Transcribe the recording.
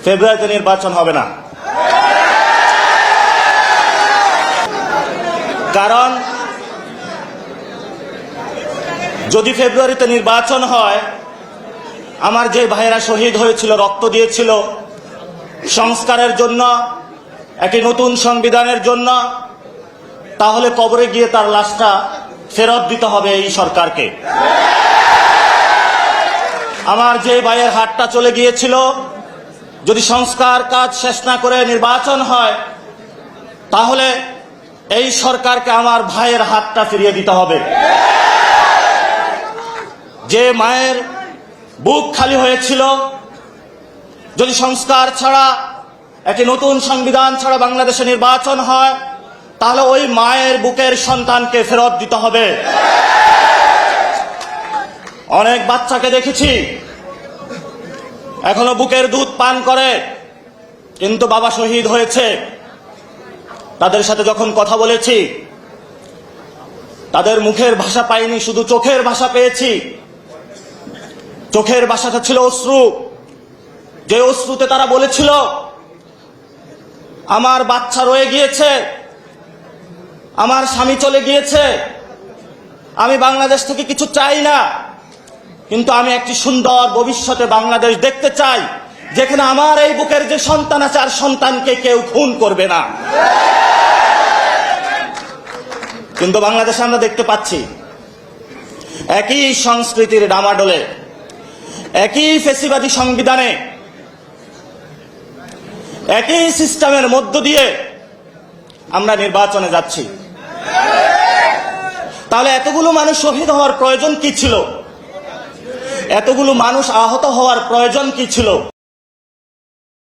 ফেব্রুয়ারিতে নির্বাচন হবে না। কারণ যদি ফেব্রুয়ারিতে নির্বাচন হয়, আমার যে ভাইয়েরা শহীদ হয়েছিল, রক্ত দিয়েছিল সংস্কারের জন্য, একটি নতুন সংবিধানের জন্য, তাহলে কবরে গিয়ে তার লাশটা ফেরত দিতে হবে এই সরকারকে। আমার যে ভাইয়ের হাতটা চলে গিয়েছিল, যদি সংস্কার কাজ শেষ না করে নির্বাচন হয়, তাহলে এই সরকারকে আমার ভাইয়ের হাতটা ফিরিয়ে দিতে হবে। যে মায়ের বুক খালি হয়েছিল, যদি সংস্কার ছাড়া, একটি নতুন সংবিধান ছাড়া বাংলাদেশে নির্বাচন হয়, তাহলে ওই মায়ের বুকের সন্তানকে ফেরত দিতে হবে। অনেক বাচ্চাকে দেখেছি এখনো বুকের দুধ পান করে, কিন্তু বাবা শহীদ হয়েছে। তাদের সাথে যখন কথা বলেছি, তাদের মুখের ভাষা পাইনি, শুধু চোখের ভাষা পেয়েছি। চোখের ভাষাটা ছিল অশ্রু। যে অশ্রুতে তারা বলেছিল, আমার বাচ্চা রয়ে গিয়েছে, আমার স্বামী চলে গিয়েছে, আমি বাংলাদেশ থেকে কিছু চাই না, কিন্তু আমি একটি সুন্দর ভবিষ্যতে বাংলাদেশ দেখতে চাই, যেখানে আমার এই বুকের যে সন্তান আছে, আর সন্তানকে কেউ খুন করবে না। কিন্তু বাংলাদেশে আমরা দেখতে পাচ্ছি একই সংস্কৃতির ডামাডোলে, একই ফ্যাসিবাদী সংবিধানে, একই সিস্টেমের মধ্য দিয়ে আমরা নির্বাচনে যাচ্ছি। তাহলে এতগুলো মানুষ শহীদ হওয়ার প্রয়োজন কি ছিল? এতগুলো মানুষ আহত হওয়ার প্রয়োজন কি ছিল?